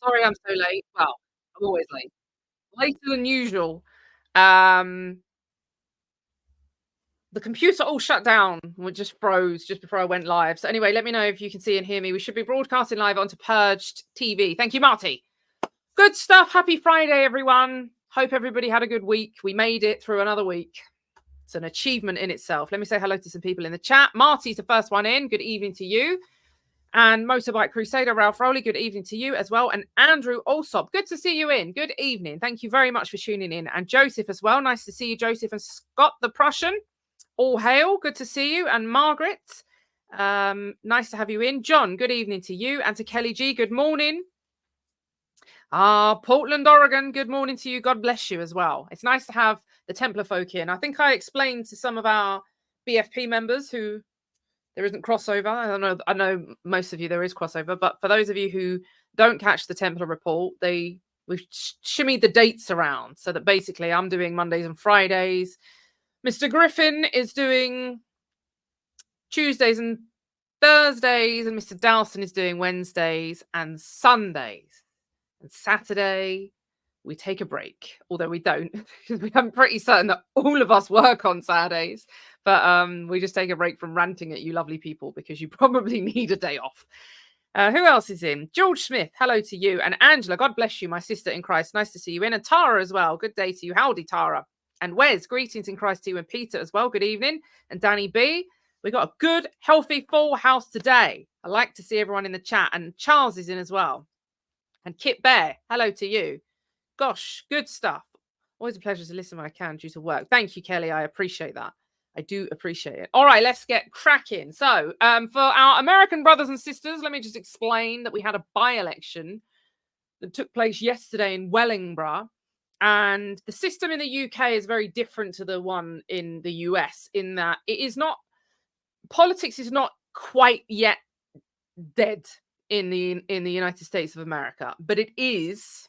sorry I'm so late. Well, I'm always late. Later than usual. Um, the computer all shut down. It just froze just before I went live. So anyway, let me know if you can see and hear me. We should be broadcasting live onto Purged TV. Thank you, Marty. Good stuff. Happy Friday, everyone. Hope everybody had a good week. We made it through another week. It's an achievement in itself. Let me say hello to some people in the chat. Marty's the first one in. Good evening to you. And Motorbike Crusader, Ralph Rowley, good evening to you as well. And Andrew Alsop, good to see you in. Good evening. Thank you very much for tuning in. And Joseph as well. Nice to see you, Joseph. And Scott the Prussian, all hail. Good to see you. And Margaret, nice to have you in. John, good evening to you. And to Kelly G, good morning. Portland, Oregon, good morning to you. God bless you as well. It's nice to have the Templar folk in. I think I explained to some of our BFP members who there isn't crossover. I know most of you there is crossover, but for those of you who don't catch the Templar report, we've shimmied the dates around so that basically I'm doing Mondays and Fridays. Mr. Griffin is doing Tuesdays and Thursdays, and Mr. Dowson is doing Wednesdays and Sundays. And Saturday, we take a break, although we don't, because I'm pretty certain that all of us work on Saturdays. But we just take a break from ranting at you lovely people because you probably need a day off. Who else is in? George Smith, hello to you. And Angela, God bless you, my sister in Christ. Nice to see you in. And Tara as well. Good day to you. Howdy, Tara. And Wes, greetings in Christ to you. And Peter as well. Good evening. And Danny B. We got a good, healthy, full house today. I like to see everyone in the chat. And Charles is in as well. And Kit Bear, hello to you. Gosh, good stuff. Always a pleasure to listen when I can due to work. Thank you, Kelly. I appreciate that. I do appreciate it. All right, let's get cracking. So for our American brothers and sisters, let me just explain that we had a by-election that took place yesterday in Wellingborough. And the system in the UK is very different to the one in the US in that it is not, politics is not quite yet dead in the United States of America, but it is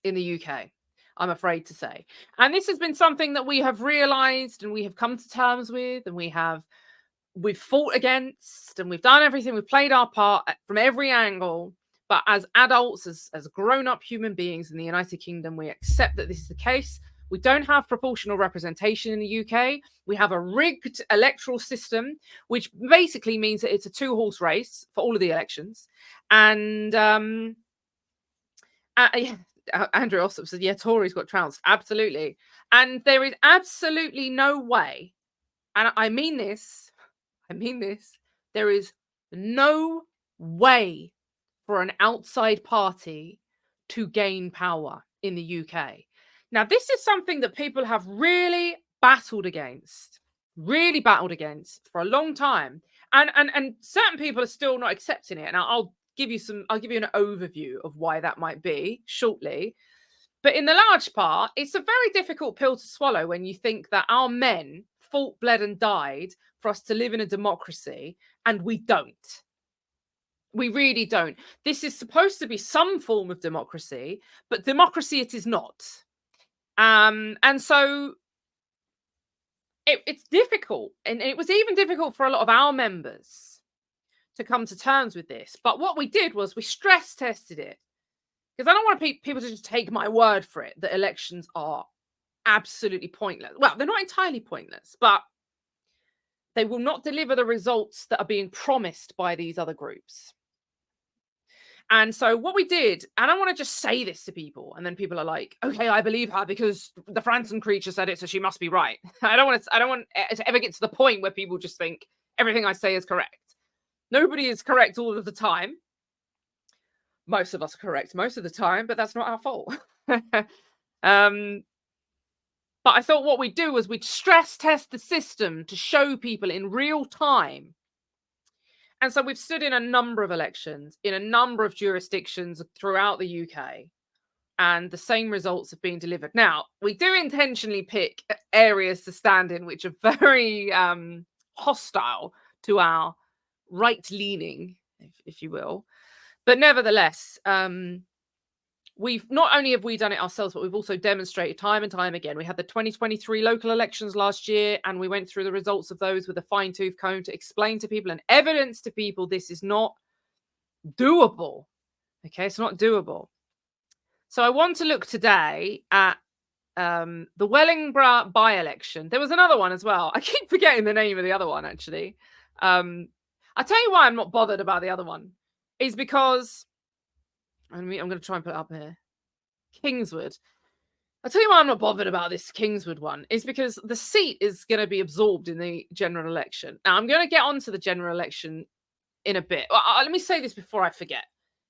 in the UK, I'm afraid to say. And this has been something that we have realized and we have come to terms with, and we've fought against, and we've done everything. We've played our part from every angle. But as adults, as grown-up human beings in the United Kingdom, we accept that this is the case. We don't have proportional representation in the UK. We have a rigged electoral system, which basically means that it's a two-horse race for all of the elections. And Andrew also said, yeah, Tories got trounced. Absolutely. And there is absolutely no way, and I mean this, there is no way for an outside party to gain power in the UK. Now, this is something that people have really battled against for a long time. And certain people are still not accepting it. And I'll give you an overview of why that might be shortly. But in the large part, it's a very difficult pill to swallow when you think that our men fought, bled, and died for us to live in a democracy, and we don't. We really don't. This is supposed to be some form of democracy, but democracy it is not. And so it's difficult. And it was even difficult for a lot of our members to come to terms with this. But what we did was we stress tested it. Because I don't want people to just take my word for it that elections are absolutely pointless. Well, they're not entirely pointless, but they will not deliver the results that are being promised by these other groups. And so what we did, and I want to just say this to people, and then people are like, okay, I believe her because the Fransen creature said it, so she must be right. I don't want it to ever get to the point where people just think everything I say is correct. Nobody is correct all of the time. Most of us are correct most of the time, but that's not our fault. But I thought what we'd do was we'd stress test the system to show people in real time. And so we've stood in a number of elections, in a number of jurisdictions throughout the UK, and the same results have been delivered. Now, we do intentionally pick areas to stand in which are very hostile to our right-leaning, if you will. But nevertheless, we've not only have we done it ourselves, but we've also demonstrated time and time again. We had the 2023 local elections last year, and we went through the results of those with a fine-tooth comb to explain to people and evidence to people this is not doable. Okay, it's not doable. So I want to look today at the Wellingborough by-election. There was another one as well. I keep forgetting the name of the other one, actually. I'll tell you why I'm not bothered about the other one. Is because, I'm going to try and put it up here. Kingswood. I'll tell you why I'm not bothered about this Kingswood one. Is because the seat is going to be absorbed in the general election. Now, I'm going to get onto the general election in a bit. Let me say this before I forget.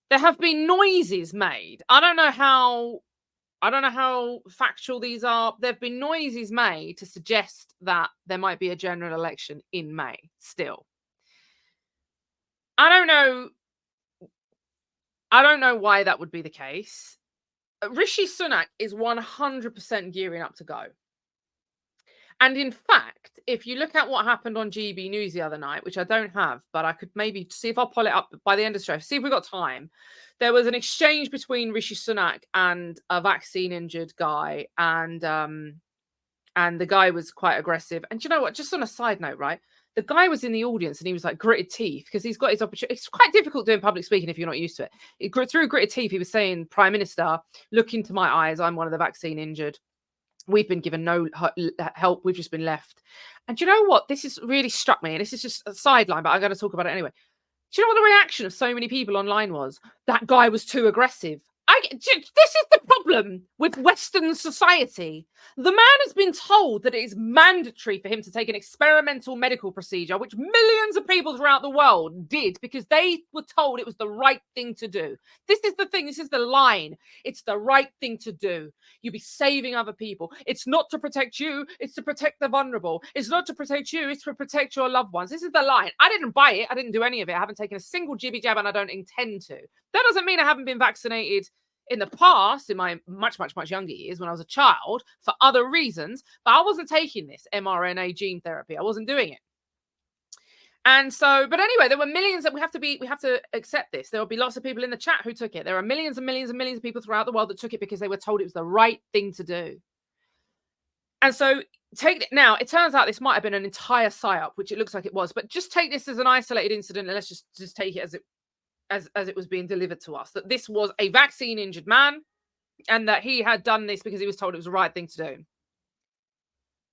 There have been noises made. I don't know how factual these are. There have been noises made to suggest that there might be a general election in May still. I don't know why that would be the case. Rishi Sunak is 100% gearing up to go. And in fact, if you look at what happened on GB News the other night, which I don't have, but I could maybe see if I'll pull it up by the end of the show, see if we've got time. There was an exchange between Rishi Sunak and a vaccine-injured guy, and the guy was quite aggressive. And you know what? Just on a side note, right? The guy was in the audience and he was like gritted teeth because he's got his opportunity. It's quite difficult doing public speaking if you're not used to it. Through gritted teeth, he was saying, Prime Minister, look into my eyes. I'm one of the vaccine-injured. We've been given no help. We've just been left. And you know what? This has really struck me. And this is just a sideline, but I'm going to talk about it anyway. Do you know what the reaction of so many people online was? That guy was too aggressive. This is the problem with Western society. The man has been told that it is mandatory for him to take an experimental medical procedure, which millions of people throughout the world did because they were told it was the right thing to do. This is the thing. This is the line. It's the right thing to do. You'll be saving other people. It's not to protect you. It's to protect the vulnerable. It's not to protect you. It's to protect your loved ones. This is the line. I didn't buy it. I didn't do any of it. I haven't taken a single jibby jab and I don't intend to. That doesn't mean I haven't been vaccinated in the past, in my much younger years when I was a child, for other reasons, but I wasn't taking this mRNA gene therapy. I wasn't doing it. And so, but anyway, there were millions that we have to accept this. There will be lots of people in the chat who took it. There are millions and millions and millions of people throughout the world that took it because they were told it was the right thing to do. And so now, it turns out this might have been an entire psyop, which it looks like it was, but just take this as an isolated incident and let's just take it as it was being delivered to us, that this was a vaccine-injured man and that he had done this because he was told it was the right thing to do.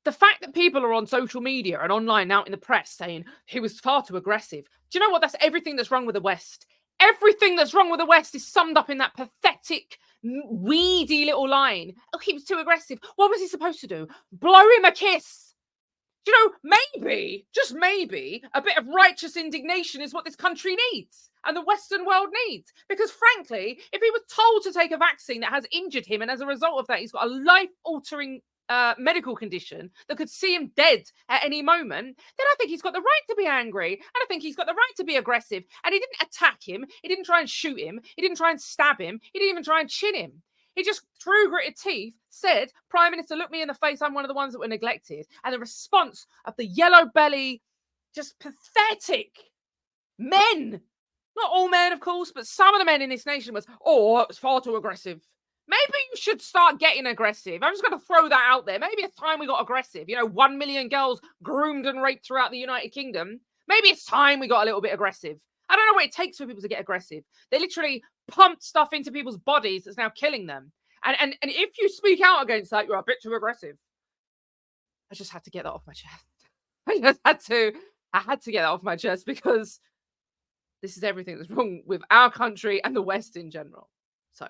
The fact that people are on social media and online out in the press saying he was far too aggressive, do you know what? That's everything that's wrong with the West. Everything that's wrong with the West is summed up in that pathetic, weedy little line. Oh, he was too aggressive. What was he supposed to do? Blow him a kiss. You know, maybe, just maybe, a bit of righteous indignation is what this country needs and the Western world needs. Because frankly, if he was told to take a vaccine that has injured him and as a result of that, he's got a life-altering medical condition that could see him dead at any moment, then I think he's got the right to be angry. And I think he's got the right to be aggressive. And he didn't attack him. He didn't try and shoot him. He didn't try and stab him. He didn't even try and chin him. He just, through gritted teeth, said, Prime Minister, look me in the face. I'm one of the ones that were neglected. And the response of the yellow belly, just pathetic men, not all men, of course, but some of the men in this nation was, oh, it was far too aggressive. Maybe you should start getting aggressive. I'm just going to throw that out there. Maybe it's time we got aggressive. 1 million girls groomed and raped throughout the United Kingdom. Maybe it's time we got a little bit aggressive. I don't know what it takes for people to get aggressive. They literally pumped stuff into people's bodies that's now killing them. And if you speak out against that, you're a bit too aggressive. I just had to get that off my chest. I had to get that off my chest because this is everything that's wrong with our country and the West in general. So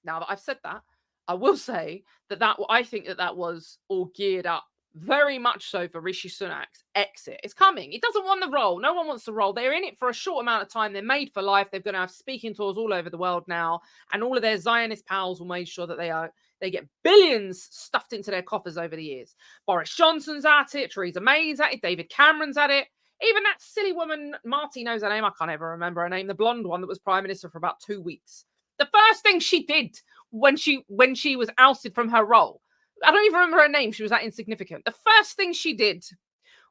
now that I've said that, I will say that I think that was all geared up very much so for Rishi Sunak's exit. It's coming. He doesn't want the role. No one wants the role. They're in it for a short amount of time. They're made for life. They're going to have speaking tours all over the world now. And all of their Zionist pals will make sure that they get billions stuffed into their coffers over the years. Boris Johnson's at it. Theresa May's at it. David Cameron's at it. Even that silly woman, Marty knows her name. I can't ever remember her name. The blonde one that was Prime Minister for about 2 weeks. The first thing she did when she was ousted from her role, I don't even remember her name. She was that insignificant. The first thing she did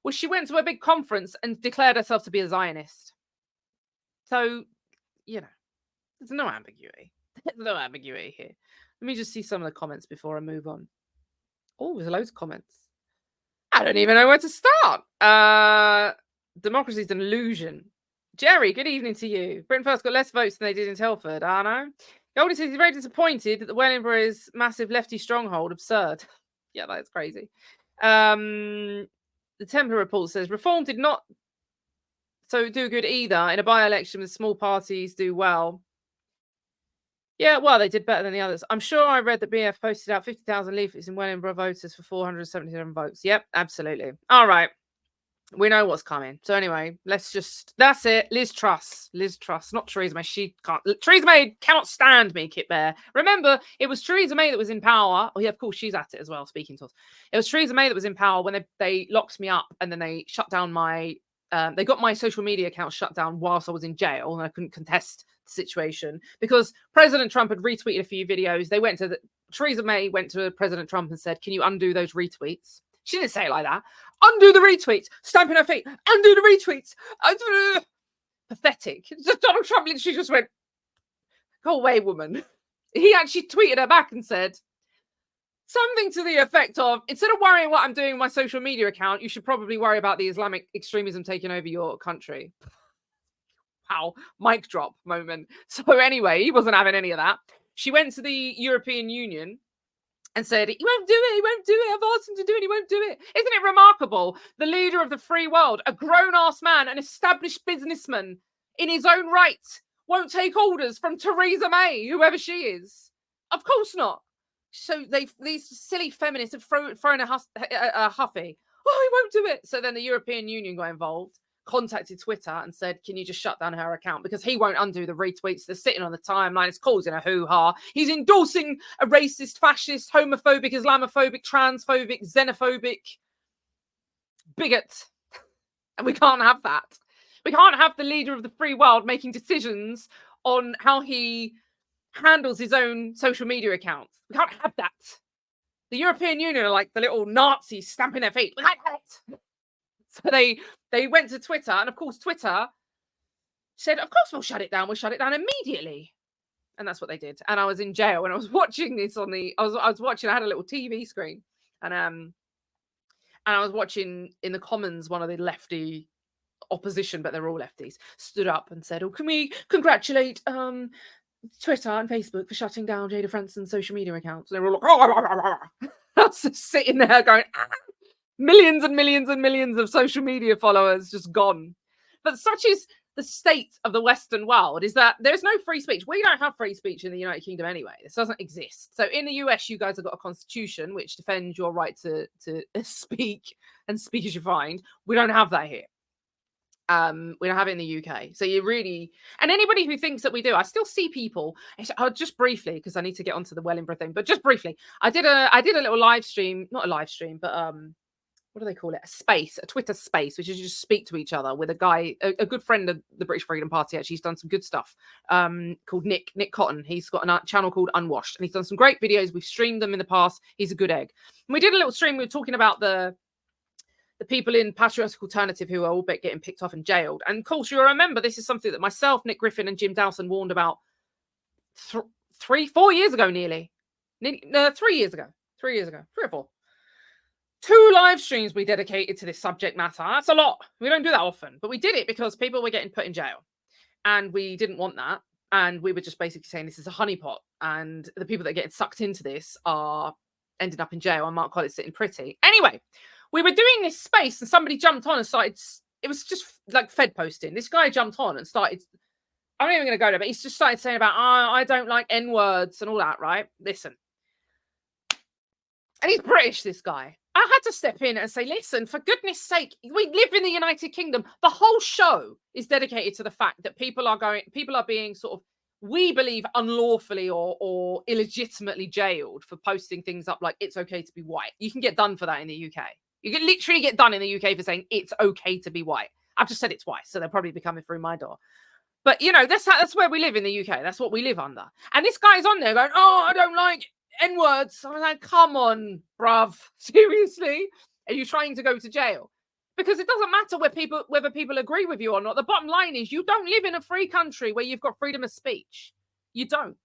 was she went to a big conference and declared herself to be a Zionist. So, there's no ambiguity. There's no ambiguity here. Let me just see some of the comments before I move on. Oh, there's loads of comments. I don't even know where to start. Democracy is an illusion. Jerry, good evening to you. Britain First got less votes than they did in Telford. I know. Goldie says he's very disappointed that the Wellingborough massive lefty stronghold. Absurd. Yeah, that's crazy. The Templar report says Reform did not do good either. In a by-election with small parties do well. Yeah, well, they did better than the others. I'm sure I read that BF posted out 50,000 leaflets in Wellingborough voters for 477 votes. Yep, absolutely. All right. We know what's coming. So anyway, that's it. Liz Truss, not Theresa May. She can't. Theresa May cannot stand me, Kit Bear. Remember, it was Theresa May that was in power. Oh yeah, of course she's at it as well. Speaking to us, it was Theresa May that was in power when they locked me up and then they shut down my. They got my social media account shut down whilst I was in jail and I couldn't contest the situation because President Trump had retweeted a few videos. Theresa May went to President Trump and said, "Can you undo those retweets?" She didn't say it like that. Undo the retweets, stamping her feet, undo the retweets. Pathetic. Just Donald Trump literally just went, "Go away, woman." He actually tweeted her back and said something to the effect of, instead of worrying what I'm doing on my social media account, you should probably worry about the Islamic extremism taking over your country. Wow, mic drop moment. So anyway, he wasn't having any of that. She went to the European Union and said, "He won't do it, he won't do it. I've asked him to do it, he won't do it." Isn't it remarkable? The leader of the free world, a grown-ass man, an established businessman in his own right, won't take orders from Theresa May, whoever she is. Of course not. So these silly feminists have thrown a huffy. "Oh, he won't do it." So then the European Union got involved, contacted Twitter and said, "Can you just shut down her account? Because he won't undo the retweets. They're sitting on the timeline. It's causing a hoo-ha. He's endorsing a racist, fascist, homophobic, Islamophobic, transphobic, xenophobic bigot. And we can't have that. We can't have the leader of the free world making decisions on how he handles his own social media accounts. We can't have that." The European Union are like the little Nazis stamping their feet. We can't have it. So they went to Twitter, and of course Twitter said, "Of course we'll shut it down. We'll shut it down immediately." And that's what they did. And I was in jail and I was watching this on I was watching. I had a little TV screen, and I was watching in the Commons, one of the lefty opposition, but they're all lefties, stood up and said, "Oh, can we congratulate Twitter and Facebook for shutting down Jayda Fransen's social media accounts?" And they were all like, I was just sitting there going, millions and millions and millions of social media followers just gone. But such is the state of the Western world, is that there's no free speech. We don't have free speech in the United Kingdom anyway. This doesn't exist. So in the US, you guys have got a constitution which defends your right to speak and speak as you find. We don't have that here. We don't have it in the UK. So you really, and anybody who thinks that we do, I still see people. Just briefly, because I need to get onto the Wellingborough thing, but just briefly, I did a little live stream, not a live stream, but what do they call it? A Twitter space, which is you just speak to each other with a guy, a good friend of the British Freedom Party. Actually, he's done some good stuff. Called Nick Cotton. He's got a channel called Unwashed, and he's done some great videos. We've streamed them in the past. He's a good egg. And we did a little stream. We were talking about the people in Patriotic Alternative who are all getting picked off and jailed. And of course, you'll remember this is something that myself, Nick Griffin, and Jim Dowson warned about 4 years ago, nearly. 3 years ago. 3 years ago. 3 or 4. 2 live streams we dedicated to this subject matter. That's a lot. We don't do that often. But we did it because people were getting put in jail. And we didn't want that. And we were just basically saying this is a honeypot. And the people that are getting sucked into this are ending up in jail. And Mark Collins sitting pretty. Anyway, we were doing this space and somebody jumped on and started, it was just like Fed posting. This guy jumped on and started, I'm not even going to go there, but he's just started saying about, I don't like N-words and all that, right? Listen. And he's British, this guy. I had to step in and say, listen, for goodness sake, we live in the United Kingdom. The whole show is dedicated to the fact that people are being sort of, we believe, unlawfully or illegitimately jailed for posting things up like it's okay to be white. You can get done for that in the UK. You can literally get done in the UK for saying it's okay to be white. I've just said it twice, so they'll probably be coming through my door. But, you know, that's where we live in the UK. That's what we live under. And this guy's on there going, I don't like N-words. I'm like, come on, bruv. Seriously? Are you trying to go to jail? Because it doesn't matter whether people agree with you or not. The bottom line is you don't live in a free country where you've got freedom of speech. You don't.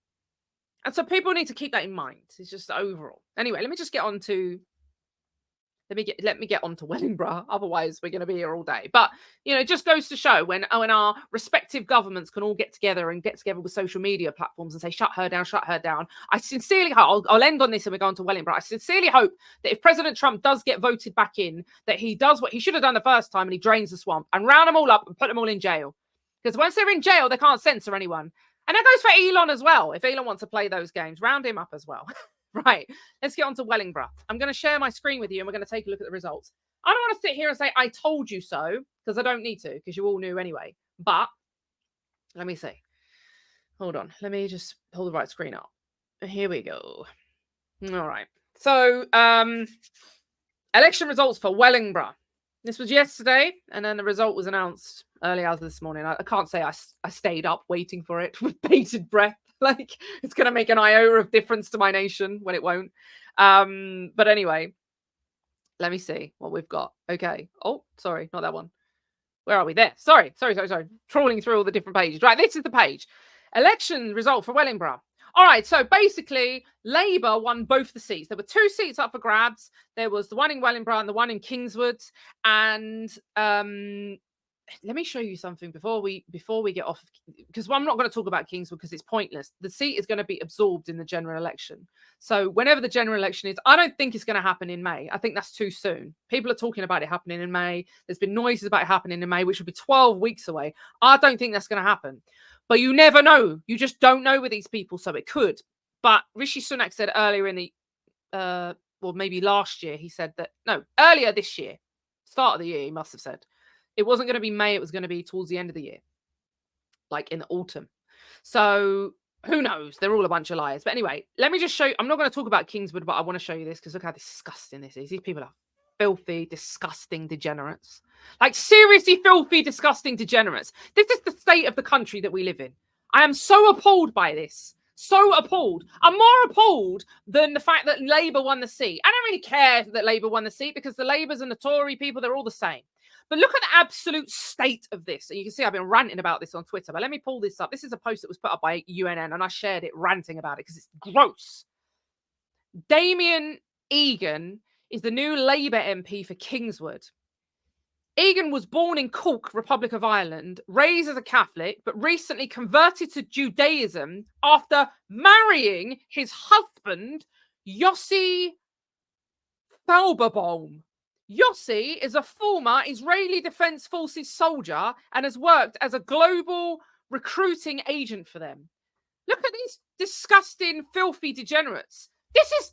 And so people need to keep that in mind. It's just overall. Anyway, let me just get on to let me get on to Wellingborough. Otherwise, we're going to be here all day. But, you know, it just goes to show when our respective governments can all get together with social media platforms and say, shut her down, shut her down. I sincerely hope, I'll end on this and we're going to Wellingborough. I sincerely hope that if President Trump does get voted back in, that he does what he should have done the first time and he drains the swamp and round them all up and put them all in jail. Because once they're in jail, they can't censor anyone. And that goes for Elon as well. If Elon wants to play those games, round him up as well. Right, let's get on to Wellingborough. I'm going to share my screen with you and we're going to take a look at the results. I don't want to sit here and say, I told you so, because I don't need to, because you all knew anyway. But let me see. Hold on. Let me just pull the right screen up. Here we go. All right. So, election results for Wellingborough. This was yesterday, and then the result was announced early hours this morning. I can't say I stayed up waiting for it with bated breath. Like, it's going to make an iota of difference to my nation when it won't. But anyway, let me see what we've got. Okay. Oh, sorry, not that one. Where are we? There. Sorry. Trawling through all the different pages. Right, this is the page. Election result for Wellingborough. All right, so basically, Labour won both the seats. There were 2 seats up for grabs. There was the one in Wellingborough and the one in Kingswood. And let me show you something before we get off, because I'm not going to talk about Kingswood because it's pointless. The seat is going to be absorbed in the general election. So whenever the general election is, I don't think it's going to happen in May. I think that's too soon. People are talking about it happening in May. There's been noises about it happening in May, which would be 12 weeks away. I don't think that's going to happen. But you never know. You just don't know with these people, so it could. But Rishi Sunak said earlier in the, well, maybe last year, he said that, no, earlier this year, start of the year, he must have said, it wasn't going to be May, it was going to be towards the end of the year, like in the autumn. So who knows? They're all a bunch of liars. But anyway, let me just show you. I'm not going to talk about Kingswood, but I want to show you this because look how disgusting this is. These people are filthy, disgusting degenerates. Like seriously filthy, disgusting degenerates. This is the state of the country that we live in. I am so appalled by this. So appalled. I'm more appalled than the fact that Labour won the seat. I don't really care that Labour won the seat because the Labours and the Tory people, they're all the same. But look at the absolute state of this. And you can see I've been ranting about this on Twitter. But let me pull this up. This is a post that was put up by UNN, and I shared it ranting about it because it's gross. Damien Egan is the new Labour MP for Kingswood. Egan was born in Cork, Republic of Ireland, raised as a Catholic, but recently converted to Judaism after marrying his husband, Yossi Felberbaum. Yossi is a former Israeli Defense Forces soldier and has worked as a global recruiting agent for them. Look at these disgusting, filthy degenerates. This is,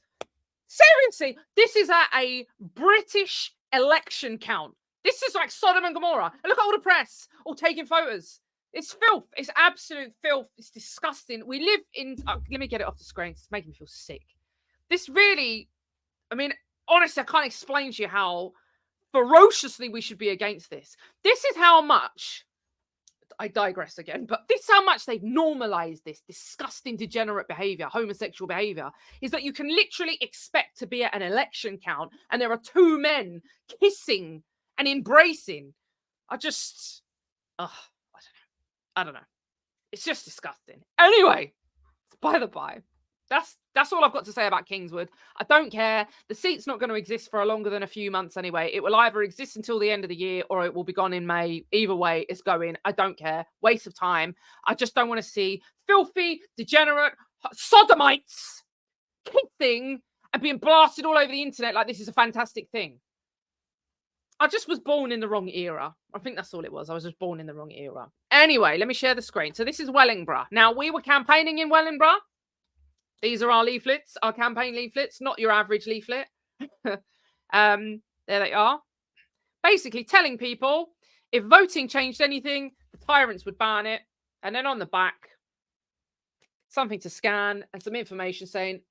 seriously, this is at a British election count. This is like Sodom and Gomorrah. And look at all the press, all taking photos. It's filth. It's absolute filth. It's disgusting. We live in, let me get it off the screen. It's making me feel sick. This really, I mean, honestly, I can't explain to you how ferociously we should be against this. This is how much, I digress again, but this is how much they've normalized this disgusting degenerate behavior, homosexual behavior, is that you can literally expect to be at an election count and there are 2 men kissing and embracing. I don't know. It's just disgusting. Anyway, by the by, that's all I've got to say about Kingswood. I don't care. The seat's not going to exist for longer than a few months anyway. It will either exist until the end of the year or it will be gone in May. Either way, it's going. I don't care. Waste of time. I just don't want to see filthy, degenerate sodomites kissing and being blasted all over the internet like this is a fantastic thing. I just was born in the wrong era. I think that's all it was. I was just born in the wrong era. Anyway, let me share the screen. So this is Wellingborough. Now, we were campaigning in Wellingborough. These are our leaflets, our campaign leaflets, not your average leaflet. There they are. Basically telling people if voting changed anything, the tyrants would ban it. And then on the back, something to scan and some information saying,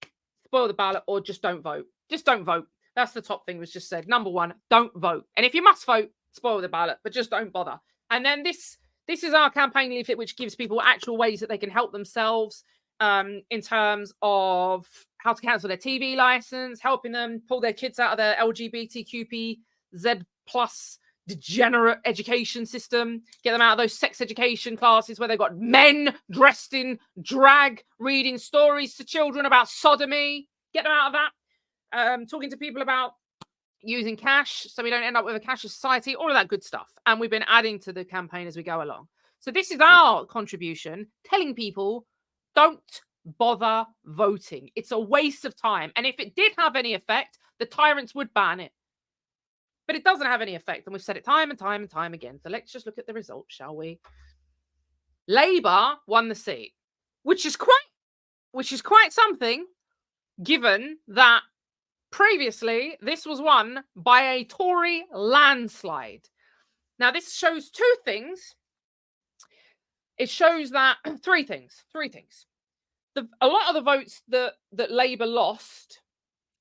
spoil the ballot or just don't vote. Just don't vote. That's the top thing was just said. Number 1, don't vote. And if you must vote, spoil the ballot, but just don't bother. And then this is our campaign leaflet, which gives people actual ways that they can help themselves in terms of how to cancel their TV license, helping them pull their kids out of the LGBTQPZ plus degenerate education system, get them out of those sex education classes where they've got men dressed in drag, reading stories to children about sodomy, get them out of that. Talking to people about, using cash so we don't end up with a cashless society, all of that good stuff. And we've been adding to the campaign as we go along. So this is our contribution, telling people, don't bother voting. It's a waste of time. And if it did have any effect, the tyrants would ban it. But it doesn't have any effect. And we've said it time and time and time again. So let's just look at the results, shall we? Labour won the seat, which is quite something, given that previously this was won by a Tory landslide. Now, this shows two things. It shows that three things. A lot of the votes that Labour lost,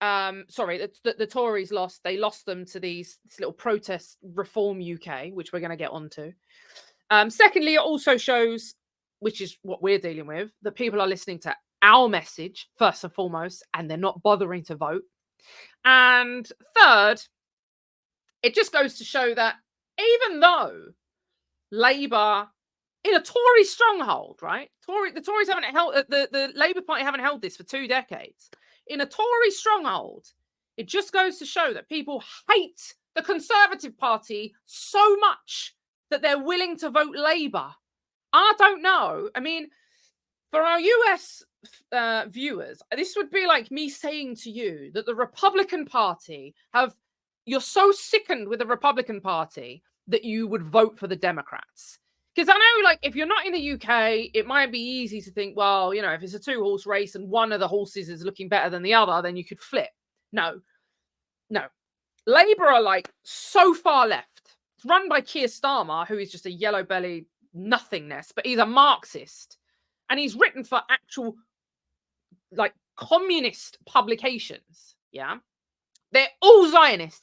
the Tories lost, they lost them to this little protest Reform UK, which we're going to get onto. Secondly, it also shows, which is what we're dealing with, that people are listening to our message, first and foremost, and they're not bothering to vote. And third, it just goes to show that even though Labour, in a Tory stronghold, right? The Tories haven't held, the Labour Party haven't held this for 2 decades. In a Tory stronghold, it just goes to show that people hate the Conservative Party so much that they're willing to vote Labour. I don't know. I mean, for our US viewers, this would be like me saying to you that the Republican Party you're so sickened with the Republican Party that you would vote for the Democrats. Because I know, like, if you're not in the UK, it might be easy to think, well, if it's a 2-horse race and one of the horses is looking better than the other, then you could flip. No. Labour are like so far left. It's run by Keir Starmer, who is just a yellow-bellied nothingness, but he's a Marxist. And he's written for actual, like, communist publications, yeah? They're all Zionists.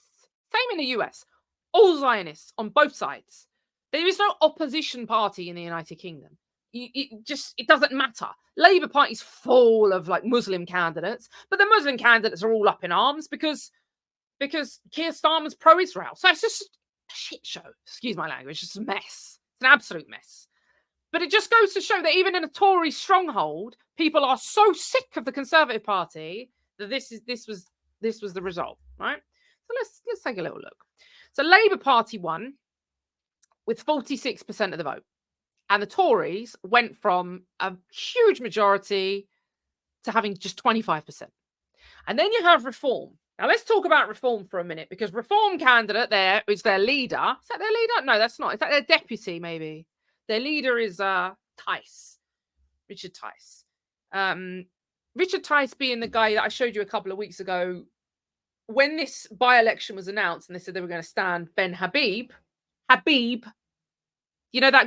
Same in the US. All Zionists on both sides. There is no opposition party in the United Kingdom. It doesn't matter. Labour Party's full of, like, Muslim candidates, but the Muslim candidates are all up in arms because Keir Starmer's pro-Israel. So it's just a shit show. Excuse my language. It's just a mess. It's an absolute mess. But it just goes to show that even in a Tory stronghold, people are so sick of the Conservative Party that this was the result, right? So let's take a little look. So Labour Party won with 46% of the vote, and the Tories went from a huge majority to having just 25%. And then you have Reform. Now let's talk about Reform for a minute, because Reform candidate there is their leader. Is that their leader? No, that's not. Is that their deputy? Maybe. Their leader is Richard Tice. Richard Tice being the guy that I showed you a couple of weeks ago when this by-election was announced and they said they were going to stand Ben Habib, that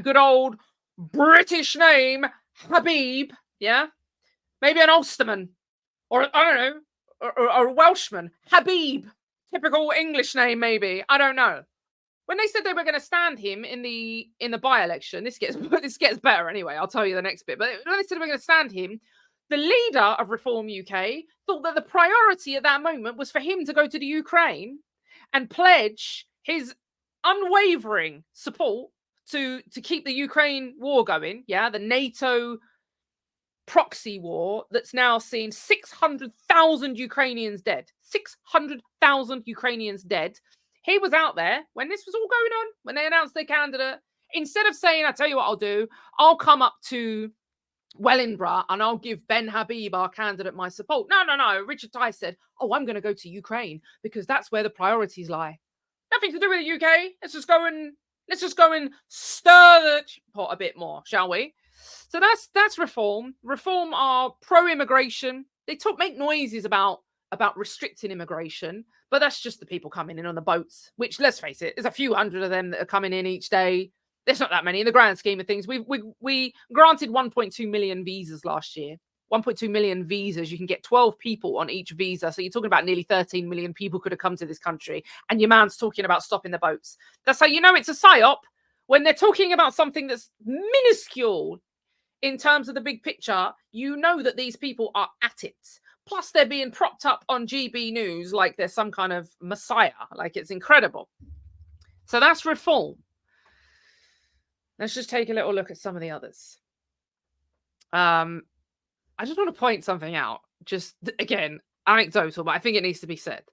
good old British name, Habib, yeah? Maybe an Ulsterman, or I don't know, or a Welshman, Habib, typical English name maybe, I don't know. When they said they were going to stand him in the by-election, this gets better anyway, I'll tell you the next bit, but when they said they were going to stand him, the leader of Reform UK thought that the priority at that moment was for him to go to the Ukraine and pledge his unwavering support to keep the Ukraine war going, yeah, the NATO proxy war that's now seen 600,000 Ukrainians dead. 600,000 Ukrainians dead. He was out there when this was all going on, when they announced their candidate. Instead of saying, I tell you what I'll do, I'll come up to Wellingborough and I'll give Ben Habib, our candidate, my support. No. Richard Tice said, I'm going to go to Ukraine because that's where the priorities lie. Nothing to do with the UK. Let's just go and stir the pot a bit more, shall we? So that's Reform. Reform are pro-immigration. They make noises about restricting immigration, but that's just the people coming in on the boats, which, let's face it, there's a few hundred of them that are coming in each day. There's not that many in the grand scheme of things. We granted 1.2 million visas last year. 1.2 million visas. You can get 12 people on each visa. So you're talking about nearly 13 million people could have come to this country. And your man's talking about stopping the boats. That's how you know it's a psyop, when they're talking about something that's minuscule in terms of the big picture. You know that these people are at it. Plus, they're being propped up on GB News like they're some kind of messiah. Like, it's incredible. So that's Reform. Let's just take a little look at some of the others. I just want to point something out. Just, again, anecdotal, but I think it needs to be said.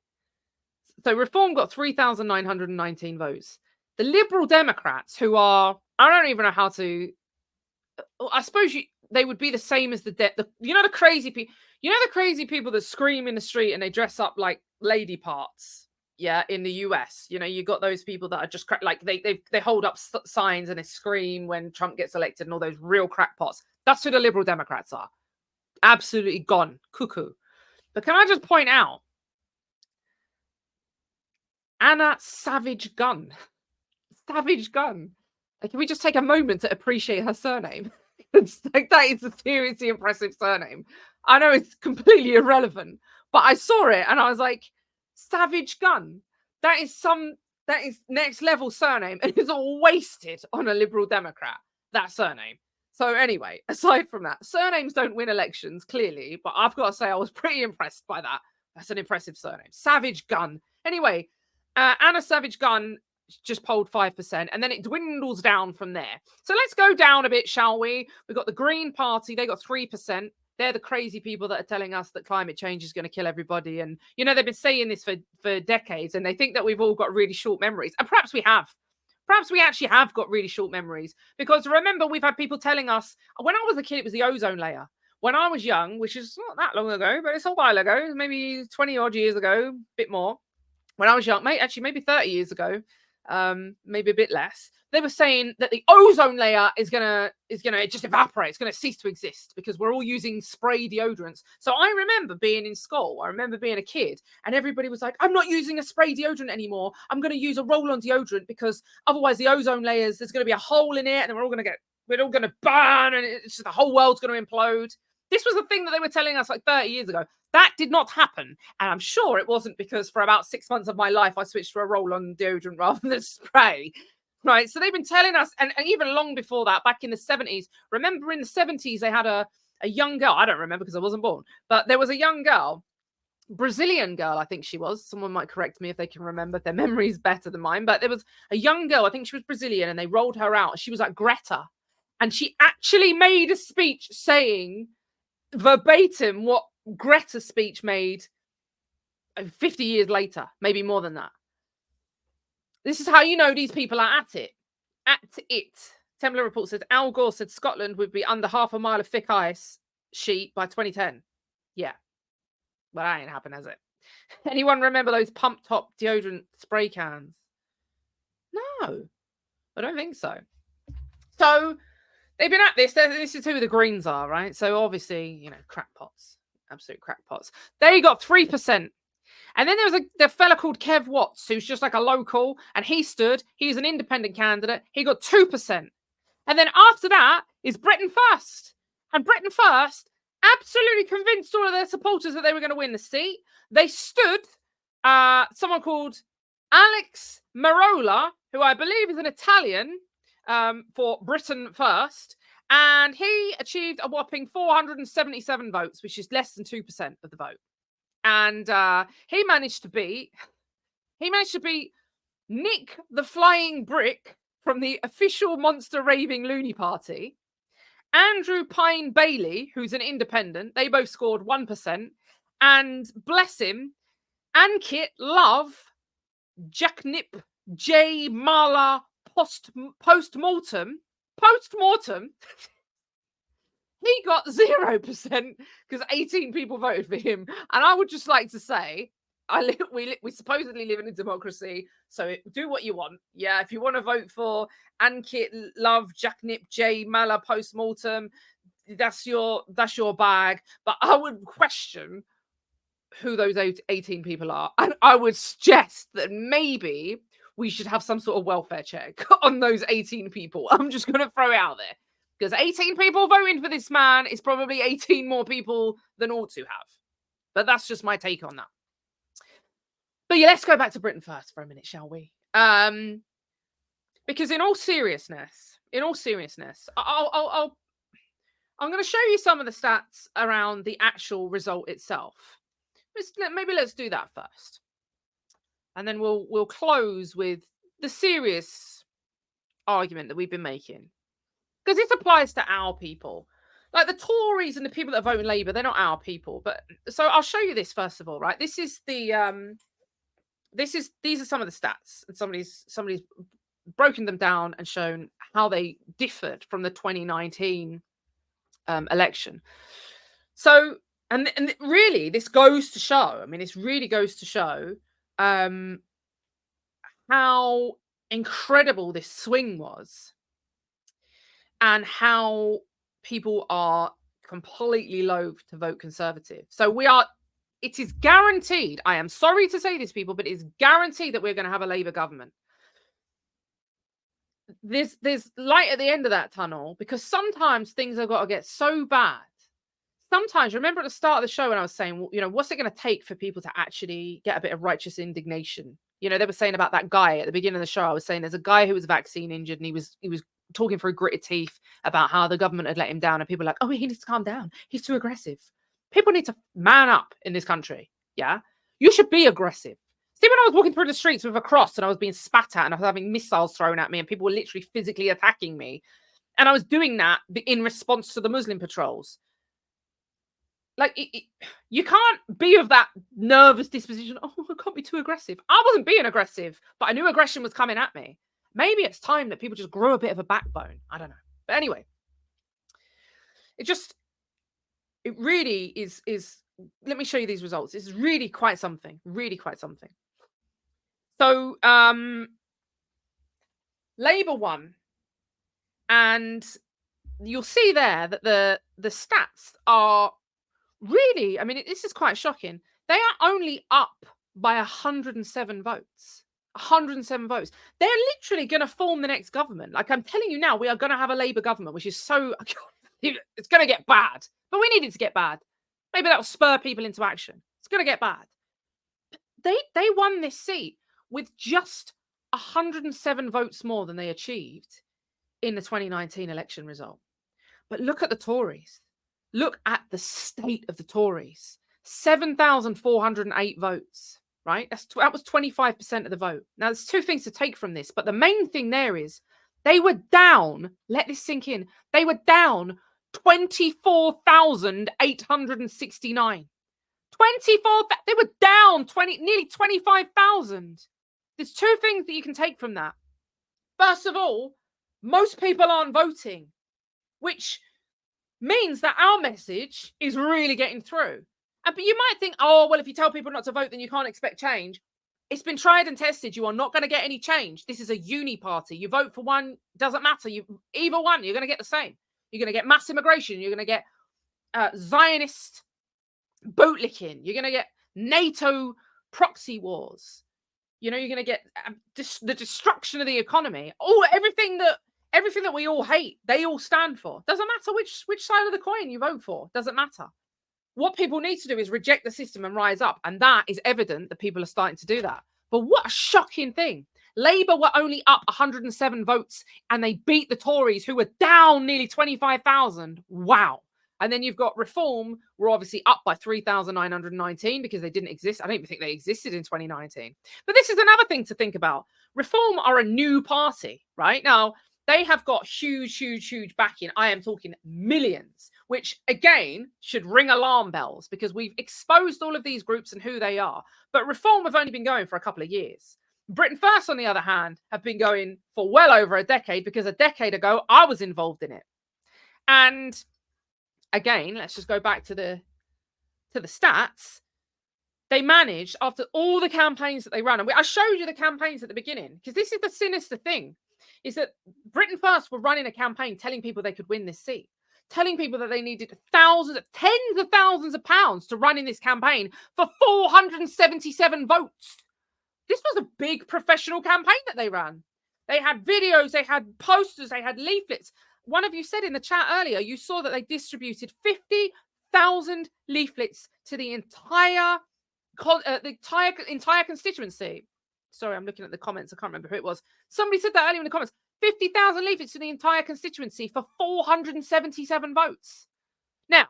So Reform got 3,919 votes. The Liberal Democrats, who are, I don't even know how to, I suppose they would be the same as the crazy people. You know the crazy people that scream in the street and they dress up like lady parts. Yeah, in the US, you got those people that are just like they hold up signs and they scream when Trump gets elected and all those real crackpots. That's who the Liberal Democrats are. Absolutely gone cuckoo. But can I just point out, Anna Savage Gun. Savage Gun. Like, can we just take a moment to appreciate her surname? It's like, that is a seriously impressive surname. I know it's completely irrelevant, but I saw it and I was like, Savage Gun. That is next level surname, and it's all wasted on a Liberal Democrat, that surname. So anyway, aside from that, surnames don't win elections, clearly, but I've got to say I was pretty impressed by that. That's an impressive surname. Savage Gun. Anyway, Anna Savage Gun just polled 5%, and then it dwindles down from there. So let's go down a bit, shall we? We've got the Green Party. They got 3%. They're the crazy people that are telling us that climate change is going to kill everybody. And, they've been saying this for decades, and they think that we've all got really short memories. And perhaps we have. Perhaps we actually have got really short memories. Because remember, we've had people telling us, when I was a kid, it was the ozone layer. When I was young, which is not that long ago, but it's a while ago, maybe 20 odd years ago, a bit more. When I was young, maybe 30 years ago, maybe a bit less, they were saying that the ozone layer is gonna just evaporate. It's gonna cease to exist because we're all using spray deodorants. So I remember being in school. I remember being a kid, and everybody was like, "I'm not using a spray deodorant anymore. I'm gonna use a roll-on deodorant because otherwise the ozone layers, there's gonna be a hole in it, and then we're all gonna burn, and it's just the whole world's gonna implode." This was the thing that they were telling us like 30 years ago. That did not happen. And I'm sure it wasn't because for about 6 months of my life, I switched to a roll-on deodorant rather than spray. Right. So they've been telling us, and even long before that, back in the 70s, remember in the 70s, they had a young girl. I don't remember because I wasn't born, but there was a young girl, Brazilian girl, I think she was. Someone might correct me if they can remember. Their memory is better than mine. But there was a young girl, I think she was Brazilian, and they rolled her out. She was like Greta. And she actually made a speech saying verbatim what Greta's speech made 50 years later, maybe more than that. This is how you know these people are at it. At it. Templar Report says Al Gore said Scotland would be under half a mile of thick ice sheet by 2010. Yeah. Well, that ain't happened, has it? Anyone remember those pump top deodorant spray cans? No, I don't think so. So they've been at this. This is who the Greens are, right? So obviously, crackpots, absolute crackpots. They got 3%. And then there was the fella called Kev Watts, who's just like a local, and he's an independent candidate. He got 2%. And then after that is Britain First. And Britain First absolutely convinced all of their supporters that they were going to win the seat. They stood someone called Alex Marola, who I believe is an Italian, for Britain First. And he achieved a whopping 477 votes, which is less than 2% of the vote. And he managed to beat Nick the Flying Brick from the official Monster Raving Loony Party, Andrew Pine Bailey, who's an independent. They both scored 1%. And bless him, Ankit Love, Jacknip J. Mala Postmortem. He got 0% because 18 people voted for him. And I would just like to say, we supposedly live in a democracy, so do what you want. Yeah, if you want to vote for Ankit Love, Jacknip J. Mala Postmortem, that's your bag. But I would question who those 18 people are. And I would suggest that maybe we should have some sort of welfare check on those 18 people. I'm just going to throw it out there. Because 18 people voting for this man is probably 18 more people than ought to have. But that's just my take on that. But yeah, let's go back to Britain First for a minute, shall we? Because in all seriousness, I'm going to show you some of the stats around the actual result itself. Maybe let's do that first. And then we'll close with the serious argument that we've been making. Because this applies to our people. Like the Tories and the people that vote in Labour, they're not our people. But so I'll show you this first of all, right? This is the these are some of the stats, and somebody's broken them down and shown how they differed from the 2019 election. So, and really, this goes to show. I mean, this really goes to show how incredible this swing was, and how people are completely loath to vote Conservative. So it is guaranteed. I am sorry to say this, people, but it's guaranteed that we're going to have a Labour government. There's light at the end of that tunnel, because sometimes things have got to get so bad. Sometimes, remember at the start of the show when I was saying, you know, what's it going to take for people to actually get a bit of righteous indignation? You know, they were saying about that guy at the beginning of the show. I was saying there's a guy who was vaccine injured, and he was talking through gritted teeth about how the government had let him down, and people are like, oh, he needs to calm down. He's too aggressive. People need to man up in this country. Yeah, you should be aggressive. See, when I was walking through the streets with a cross and I was being spat at and I was having missiles thrown at me and people were literally physically attacking me, and I was doing that in response to the Muslim patrols. Like, you can't be of that nervous disposition. Oh, I can't be too aggressive. I wasn't being aggressive, but I knew aggression was coming at me. Maybe it's time that people just grow a bit of a backbone. I don't know. But anyway, it really is, let me show you these results. It's really quite something, So, Labour won, and you'll see there that the stats are really, I mean, this is quite shocking. They are only up by 107 votes. 107 votes. They're literally going to form the next government. Like, I'm telling you now, we are going to have a Labour government, which is so, it's going to get bad. But we need it to get bad. Maybe that'll spur people into action. It's going to get bad. They won this seat with just 107 votes more than they achieved in the 2019 election result. But look at the Tories. Look at the state of the Tories. 7,408 votes, right? That was 25% of the vote. Now, there's two things to take from this, but the main thing there is they were down, let this sink in, they were down 24,869. They were down nearly 25,000. There's two things that you can take from that. First of all, most people aren't voting, which means that our message is really getting through. But you might think, oh, well, if you tell people not to vote, then you can't expect change. It's been tried and tested. You are not going to get any change. This is a uni party. You vote for one, doesn't matter. Either one, you're going to get the same. You're going to get mass immigration. You're going to get Zionist bootlicking. You're going to get NATO proxy wars. You know, you're going to get the destruction of the economy. Oh, everything that we all hate, they all stand for. Doesn't matter which side of the coin you vote for. Doesn't matter. What people need to do is reject the system and rise up. And that is evident that people are starting to do that. But what a shocking thing. Labour were only up 107 votes and they beat the Tories, who were down nearly 25,000. Wow. And then you've got Reform, were obviously up by 3,919 because they didn't exist. I don't even think they existed in 2019. But this is another thing to think about. Reform are a new party, right? Now, they have got huge backing. I am talking millions, which again should ring alarm bells because we've exposed all of these groups and who they are. But Reform have only been going for a couple of years. Britain First, on the other hand, have been going for well over a decade, because a decade ago, I was involved in it. And again, let's just go back to the stats. They managed, after all the campaigns that they ran, and I showed you the campaigns at the beginning, because this is the sinister thing, is that Britain First were running a campaign telling people they could win this seat, telling people that they needed tens of thousands of pounds to run in this campaign for 477 votes. This was a big professional campaign that they ran. They had videos, they had posters, they had leaflets. One of you said in the chat earlier, you saw that they distributed 50,000 leaflets to the entire constituency. Sorry, I'm looking at the comments. I can't remember who it was. Somebody said that earlier in the comments. 50,000 leaflets to the entire constituency for 477 votes. Now,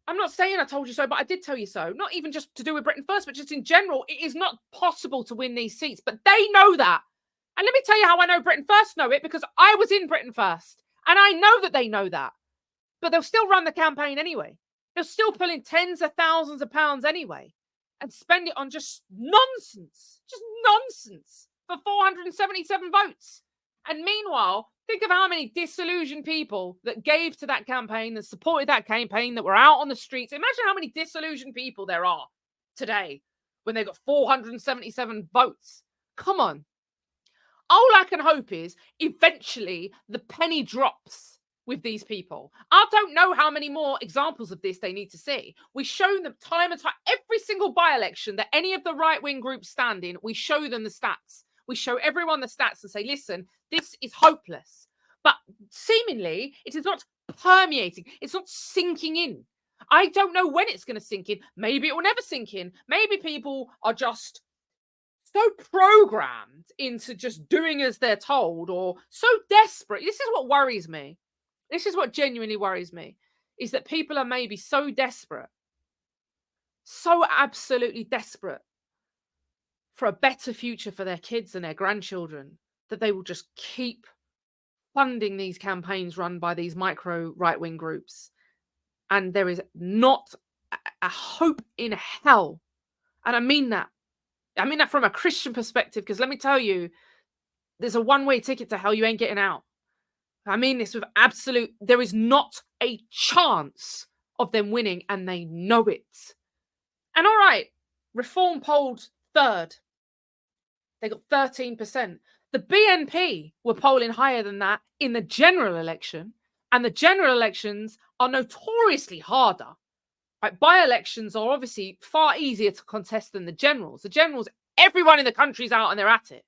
I'm not saying I told you so, but I did tell you so. Not even just to do with Britain First, but just in general, it is not possible to win these seats. But they know that. And let me tell you how I know Britain First know it, because I was in Britain First. And I know that they know that. But they'll still run the campaign anyway. They'll still pull in tens of thousands of pounds anyway. and spend it on just nonsense for 477 votes. And meanwhile, think of how many disillusioned people that gave to that campaign, that supported that campaign, that were out on the streets. Imagine how many disillusioned people there are today when they got 477 votes. Come on. All I can hope is eventually the penny drops with these people. I don't know how many more examples of this they need to see. We show them time and time, every single by-election that any of the right-wing groups stand in, we show them the stats. We show everyone the stats and say, listen, this is hopeless. But seemingly, it is not permeating. It's not sinking in. I don't know when it's going to sink in. Maybe it will never sink in. Maybe people are just so programmed into just doing as they're told, or so desperate. This is what worries me. This is what genuinely worries me, is that people are maybe so desperate, so absolutely desperate for a better future for their kids and their grandchildren, that they will just keep funding these campaigns run by these micro right-wing groups. And there is not a hope in hell. And I mean that from a Christian perspective, because let me tell you, there's a one-way ticket to hell. You ain't getting out. I mean this with absolute, there is not a chance of them winning, and they know it. And all right, Reform polled third. They got 13%. The BNP were polling higher than that in the general election, and the general elections are notoriously harder. Right? By-elections are obviously far easier to contest than the generals. The generals, everyone in the country's out and they're at it.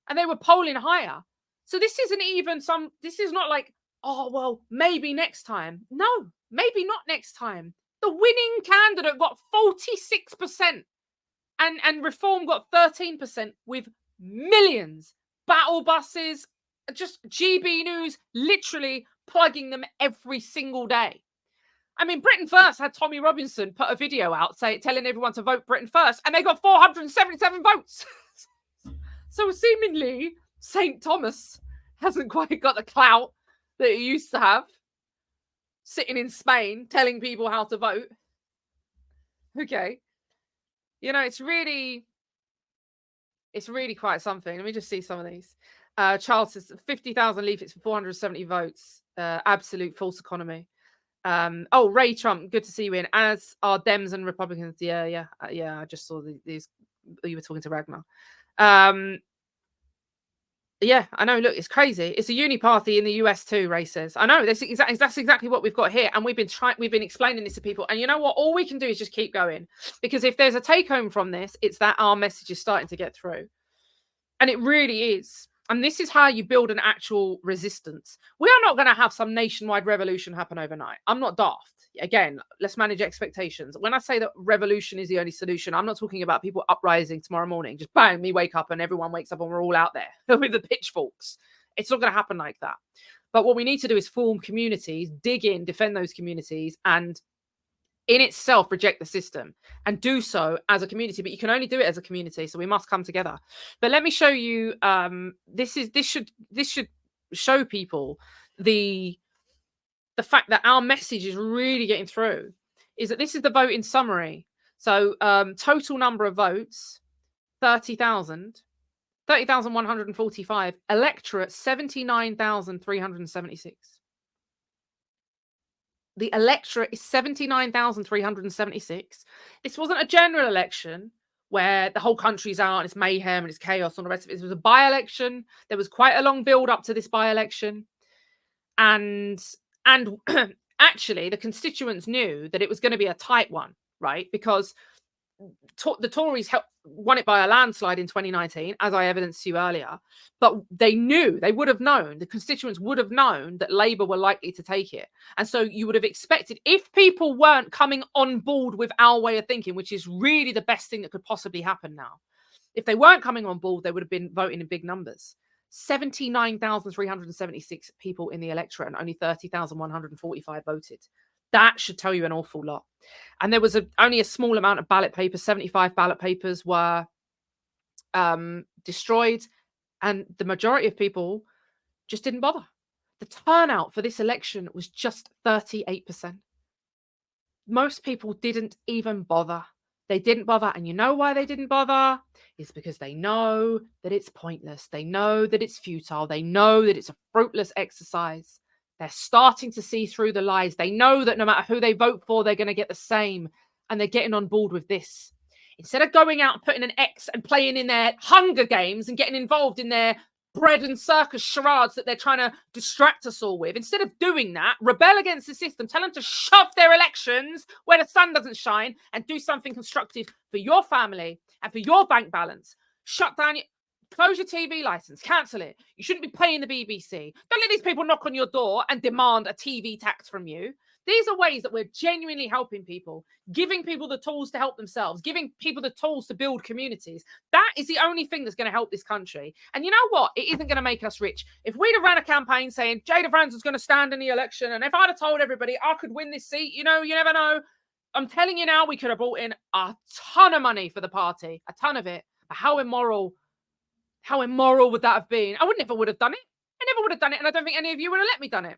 And they were polling higher. So this is not like, oh, well, maybe next time. No, maybe not next time. The winning candidate got 46% and Reform got 13% with millions. Battle buses, just GB News, literally plugging them every single day. I mean, Britain First had Tommy Robinson put a video out telling everyone to vote Britain First, and they got 477 votes. So seemingly, St. Thomas hasn't quite got the clout that he used to have, sitting in Spain telling people how to vote. Okay. You know, it's really quite something. Let me just see some of these. Charles says 50,000 leaflets for 470 votes. Absolute false economy. Ray Trump, good to see you in. As are Dems and Republicans. Yeah. I just saw these. You were talking to Ragnar. Yeah, I know. Look, it's crazy. It's a uni party in the US too, Ray says. I know. That's exactly what we've got here. And we've been explaining this to people. And you know what? All we can do is just keep going. Because if there's a take home from this, it's that our message is starting to get through. And it really is. And this is how you build an actual resistance. We are not going to have some nationwide revolution happen overnight. I'm not daft. Again, let's manage expectations. When I say that revolution is the only solution, I'm not talking about people uprising tomorrow morning. Just bang, me wake up and everyone wakes up and we're all out there with the pitchforks. It's not going to happen like that. But what we need to do is form communities, dig in, defend those communities, and in itself reject the system, and do so as a community. But you can only do it as a community, so we must come together. But let me show you, this should show people the fact that our message is really getting through. Is that this is the voting summary. So total number of votes 30,145. Electorate 79,376. The electorate is 79,376. This wasn't a general election where the whole country's out and it's mayhem and it's chaos and the rest of it. This was a by-election. There was quite a long build up to this by-election. And actually, the constituents knew that it was going to be a tight one, right? Because the Tories won it by a landslide in 2019, as I evidenced to you earlier. But they would have known, the constituents would have known that Labour were likely to take it. And so you would have expected, if people weren't coming on board with our way of thinking, which is really the best thing that could possibly happen now, if they weren't coming on board, they would have been voting in big numbers. 79,376 people in the electorate and only 30,145 voted. That should tell you an awful lot. And there was only a small amount of ballot papers. 75 ballot papers were destroyed. And the majority of people just didn't bother. The turnout for this election was just 38%. Most people didn't even bother. They didn't bother. And you know why they didn't bother? It's because they know that it's pointless. They know that it's futile. They know that it's a fruitless exercise. They're starting to see through the lies. They know that no matter who they vote for, they're going to get the same. And they're getting on board with this. Instead of going out and putting an X and playing in their Hunger Games and getting involved in their bread and circus charades that they're trying to distract us all with, instead of doing that, rebel against the system, tell them to shove their elections where the sun doesn't shine and do something constructive for your family and for your bank balance. Shut down close your TV license, cancel it. You shouldn't be paying the BBC. Don't let these people knock on your door and demand a TV tax from you. These are ways that we're genuinely helping people, giving people the tools to help themselves, giving people the tools to build communities. That is the only thing that's going to help this country. And you know what? It isn't going to make us rich. If we'd have ran a campaign saying Jayda Fransen's going to stand in the election, and if I'd have told everybody I could win this seat, you never know. I'm telling you now, we could have brought in a ton of money for the party, a ton of it. But how immoral would that have been? I never would have done it. I never would have done it. And I don't think any of you would have let me done it.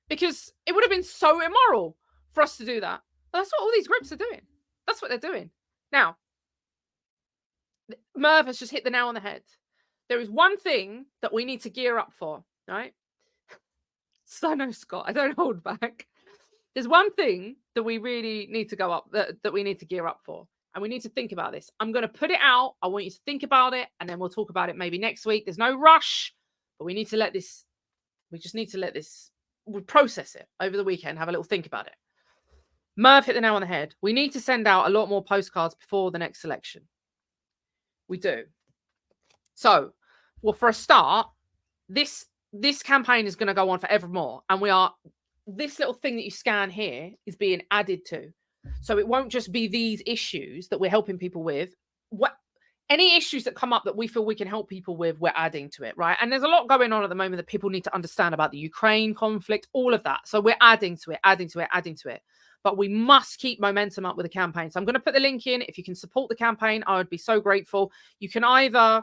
Because it would have been so immoral for us to do that. But that's what all these groups are doing. That's what they're doing. Now, Merv has just hit the nail on the head. There is one thing that we need to gear up for, right? So no, Scott, I don't hold back. There's one thing that we really need to go up, that we need to gear up for. And we need to think about this. I'm going to put it out. I want you to think about it. And then we'll talk about it maybe next week. There's no rush. But we just need to let this, we'll process it over the weekend, have a little think about it. Merv hit the nail on the head. We need to send out a lot more postcards before the next election. We do. So, well, for a start, this campaign is going to go on forevermore. And this little thing that you scan here is being added to. So it won't just be these issues that we're helping people with. Any issues that come up that we feel we can help people with, we're adding to it, right? And there's a lot going on at the moment that people need to understand about the Ukraine conflict, all of that. So we're adding to it. But we must keep momentum up with the campaign. So I'm going to put the link in. If you can support the campaign, I would be so grateful. You can either,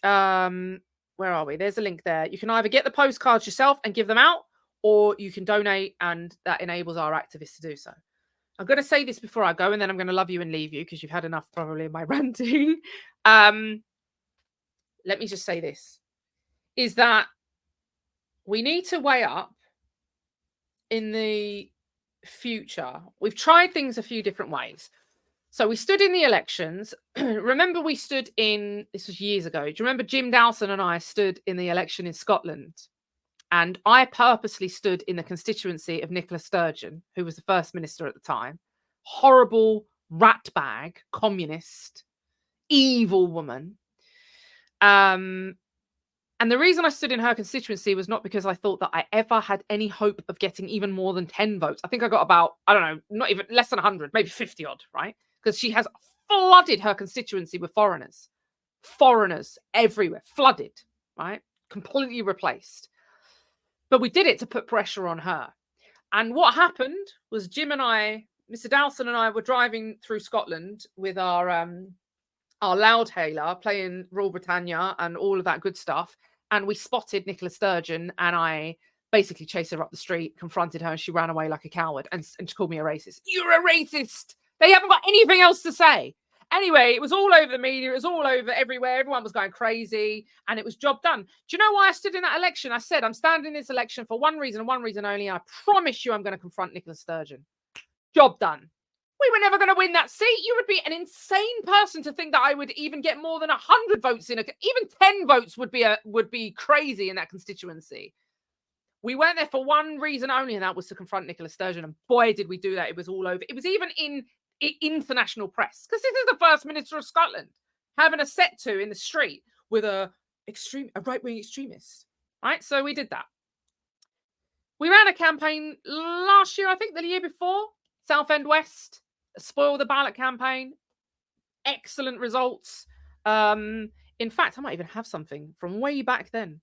where are we? There's a link there. You can either get the postcards yourself and give them out, or you can donate, and that enables our activists to do so. I'm going to say this before I go, and then I'm going to love you and leave you because you've had enough probably of my ranting. Let me just say this, is that we need to weigh up in the future. We've tried things a few different ways. So we stood in the elections. Remember, this was years ago. Do you remember Jim Dowson and I stood in the election in Scotland? And I purposely stood in the constituency of Nicola Sturgeon, who was the first minister at the time. Horrible ratbag, communist, evil woman. And the reason I stood in her constituency was not because I thought that I ever had any hope of getting even more than 10 votes. I think I got about, I don't know, not even less than 100, maybe 50 odd, right? Because she has flooded her constituency with foreigners. Foreigners everywhere, flooded, right? Completely replaced. But we did it to put pressure on her. And what happened was Jim and I, Mr. Dowson and I, were driving through Scotland with our loudhailer, playing Rule Britannia and all of that good stuff. And we spotted Nicola Sturgeon, and I basically chased her up the street, confronted her, and she ran away like a coward and she called me a racist. You're a racist! They haven't got anything else to say. Anyway, it was all over the media. It was all over everywhere. Everyone was going crazy, and it was job done. Do you know why I stood in that election? I said, I'm standing in this election for one reason and one reason only. I promise you I'm going to confront Nicola Sturgeon. Job done. We were never going to win that seat. You would be an insane person to think that I would even get more than 100 votes in. Even 10 votes would be crazy in that constituency. We went there for one reason only, and that was to confront Nicola Sturgeon. And boy, did we do that. It was all over. It was even in international press, because this is the First Minister of Scotland having a set to in the street with a right-wing extremist, right? So we did that. We ran a campaign last year, I think the year before, Southend West, spoil the ballot campaign. Excellent results. In fact, I might even have something from way back then.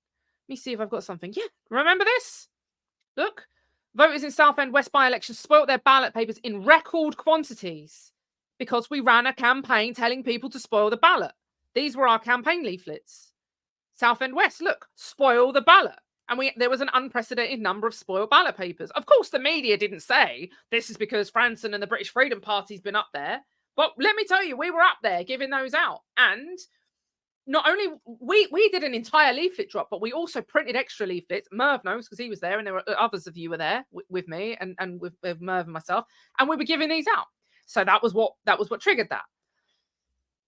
Let me see if I've got something. Yeah, remember this? Look. Voters in Southend West by-election spoilt their ballot papers in record quantities because we ran a campaign telling people to spoil the ballot. These were our campaign leaflets. Southend West, look, spoil the ballot. And there was an unprecedented number of spoiled ballot papers. Of course, the media didn't say this is because Fransen and the British Freedom Party's been up there. But let me tell you, we were up there giving those out. And not only we did an entire leaflet drop, but we also printed extra leaflets. Merv knows because he was there, and there were others of you were there with me and with Merv and myself, and we were giving these out. So that was what triggered that.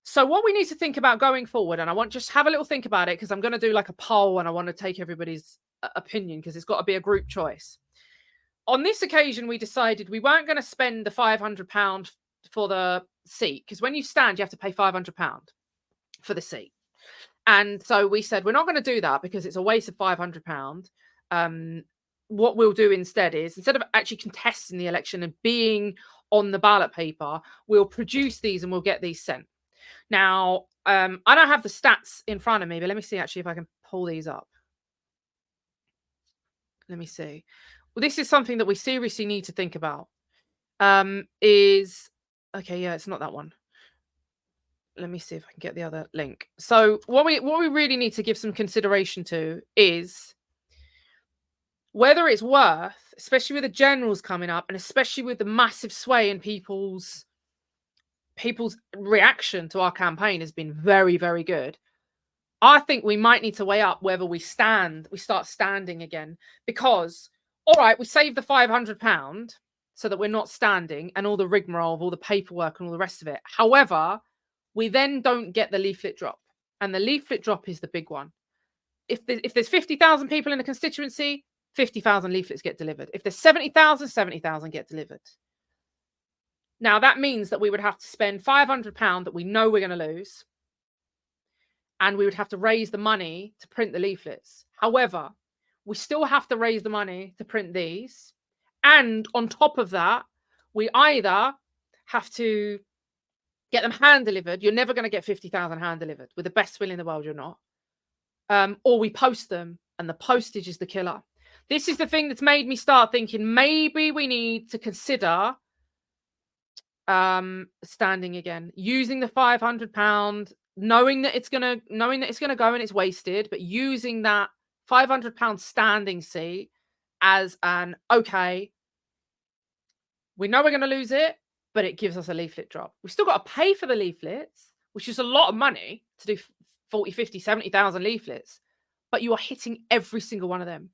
So what we need to think about going forward, and I want just have a little think about it because I'm going to do like a poll and I want to take everybody's opinion because it's got to be a group choice. On this occasion, we decided we weren't going to spend the £500 for the seat because when you stand, you have to pay £500 for the seat. And so we said, we're not going to do that because it's a waste of £500. What we'll do instead is, instead of actually contesting the election and being on the ballot paper, we'll produce these and we'll get these sent. Now, I don't have the stats in front of me, but let me see actually if I can pull these up. Let me see. Well, this is something that we seriously need to think about. Okay, yeah, it's not that one. Let me see if I can get the other link. So what we really need to give some consideration to is whether it's worth, especially with the generals coming up, and especially with the massive sway in people's reaction to our campaign has been very, very good. I think we might need to weigh up whether we start standing again, because all right, we save the £500 so that we're not standing and all the rigmarole of all the paperwork and all the rest of it. However, we then don't get the leaflet drop, and the leaflet drop is the big one. If there's 50,000 people in a constituency, 50,000 leaflets get delivered. If there's 70,000, 70,000 get delivered. Now, that means that we would have to spend £500 that we know we're going to lose, and we would have to raise the money to print the leaflets. However, we still have to raise the money to print these. And on top of that, we either have to get them hand delivered. You're never going to get 50,000 hand delivered. With the best will in the world, you're not. Or we post them, and the postage is the killer. This is the thing that's made me start thinking maybe we need to consider standing again, using the £500, knowing that it's gonna go and it's wasted, but using that £500 standing seat as an okay, we know we're going to lose it, but it gives us a leaflet drop. We've still got to pay for the leaflets, which is a lot of money to do 40, 50, 70,000 leaflets, but you are hitting every single one of them.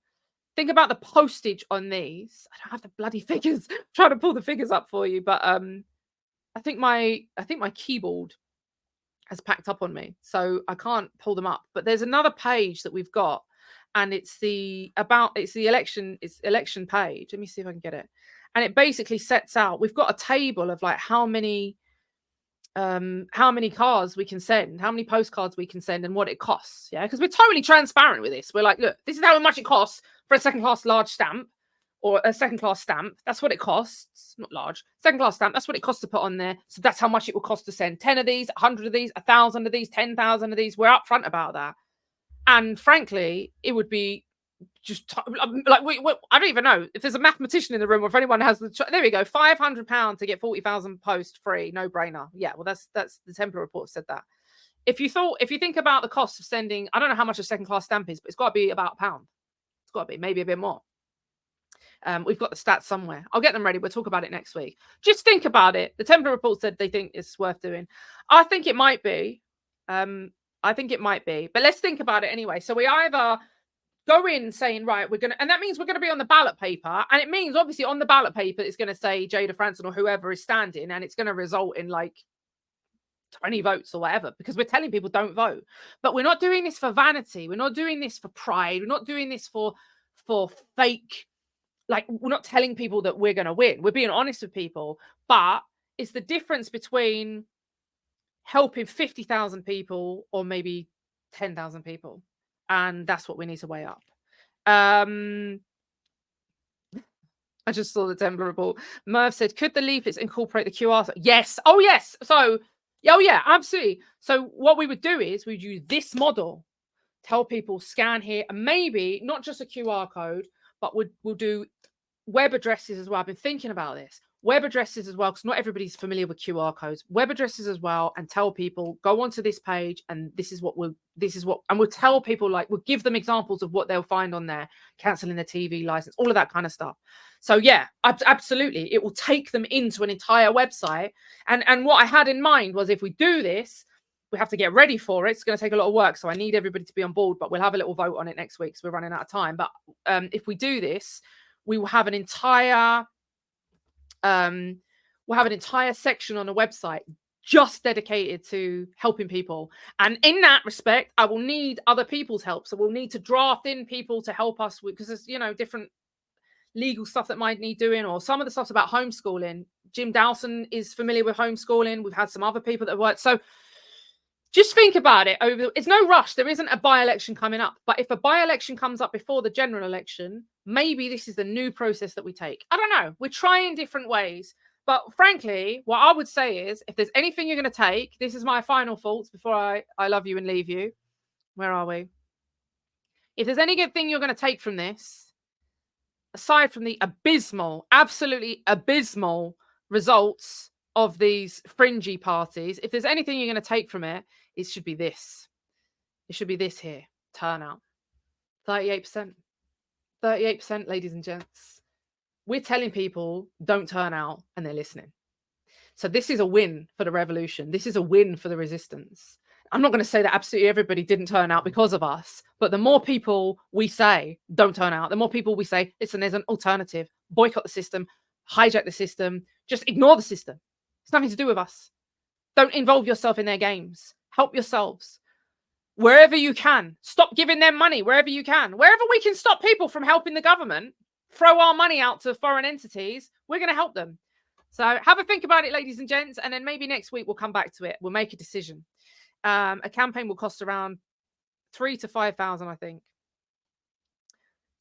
Think about the postage on these. I don't have the bloody figures. I'm trying to pull the figures up for you, but I think my keyboard has packed up on me, so I can't pull them up. But there's another page that we've got, and it's the election page. Let me see if I can get it. And it basically sets out, we've got a table of like how many cards we can send, how many postcards we can send, and what it costs. Yeah, because we're totally transparent with this. We're like, look, this is how much it costs for a second-class large stamp or a second-class stamp. That's what it costs. Not large. Second-class stamp. That's what it costs to put on there. So that's how much it will cost to send 10 of these, 100 of these, 1,000 of these, 10,000 of these. We're upfront about that. And frankly, it would be just like I don't even know if there's a mathematician in the room or if anyone has there we go, £500 to get 40,000 post free, no brainer. Yeah, well that's the Templar report said that. If you think about the cost of sending, I don't know how much a second class stamp is, but it's got to be about £1. It's got to be maybe a bit more. We've got the stats somewhere. I'll get them ready. We'll talk about it next week. Just think about it. The Templar report said they think it's worth doing. I think it might be. But let's think about it anyway. So we either go in saying, right, and that means we're going to be on the ballot paper. And it means obviously on the ballot paper, it's going to say Jayda Fransen or whoever is standing, and it's going to result in like 20 votes or whatever, because we're telling people don't vote. But we're not doing this for vanity. We're not doing this for pride. We're not doing this for fake, like we're not telling people that we're going to win. We're being honest with people. But it's the difference between helping 50,000 people or maybe 10,000 people. And that's what we need to weigh up. I just saw the Templar report. Merv said, could the leaflets incorporate the QR? Yes. Oh, yes. So, oh, yeah, absolutely. So what we would do is we'd use this model, tell people scan here, and maybe not just a QR code, but we'll do web addresses as well. I've been thinking about this. web addresses as well, because not everybody's familiar with QR codes. Web addresses as well, and tell people, go onto this page, and and we'll tell people, like, we'll give them examples of what they'll find on there, cancelling their TV license, all of that kind of stuff. So yeah, absolutely, it will take them into an entire website. And what I had in mind was, if we do this, we have to get ready for it. It's going to take a lot of work, so I need everybody to be on board. But we'll have a little vote on it next week, so we're running out of time. But if we do this, we will have an entire section on a website just dedicated to helping people. And in that respect, I will need other people's help. So we'll need to draft in people to help us with, because there's, you know, different legal stuff that might need doing, or some of the stuff's about homeschooling. Jim Dowson is familiar with homeschooling. We've had some other people that work. So just think about it. It's no rush. There isn't a by-election coming up. But if a by-election comes up before the general election, maybe this is the new process that we take. I don't know. We're trying different ways. But frankly, what I would say is, if there's anything you're going to take, this is my final thoughts before I love you and leave you. Where are we? If there's any good thing you're going to take from this, aside from the abysmal, absolutely abysmal results of these fringy parties, if there's anything you're going to take from it, it should be this. It should be this here. Turnout. 38%. 38%, ladies and gents. We're telling people don't turn out, and they're listening. So this is a win for the revolution. This is a win for the resistance. I'm not going to say that absolutely everybody didn't turn out because of us, but the more people we say don't turn out, the more people we say, listen, there's an alternative. Boycott the system, hijack the system, just ignore the system. It's nothing to do with us. Don't involve yourself in their games. Help yourselves. Wherever you can, stop giving them money wherever you can. Wherever we can stop people from helping the government, throw our money out to foreign entities, we're going to help them. So have a think about it, ladies and gents, and then maybe next week we'll come back to it. We'll make a decision. A campaign will cost around 3,000 to 5,000, I think,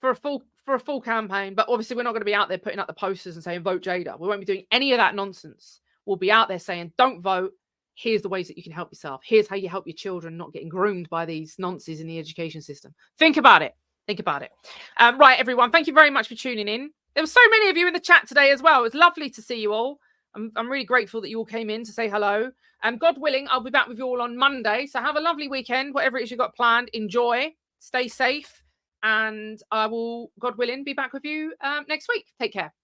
for a full campaign. But obviously, we're not going to be out there putting up the posters and saying vote Jayda. We won't be doing any of that nonsense. We'll be out there saying, don't vote. Here's the ways that you can help yourself. Here's how you help your children not getting groomed by these nonsense in the education system. Think about it. Think about it. Right, everyone. Thank you very much for tuning in. There were so many of you in the chat today as well. It was lovely to see you all. I'm really grateful that you all came in to say hello. God willing, I'll be back with you all on Monday. So have a lovely weekend, whatever it is you've got planned. Enjoy. Stay safe. And I will, God willing, be back with you next week. Take care.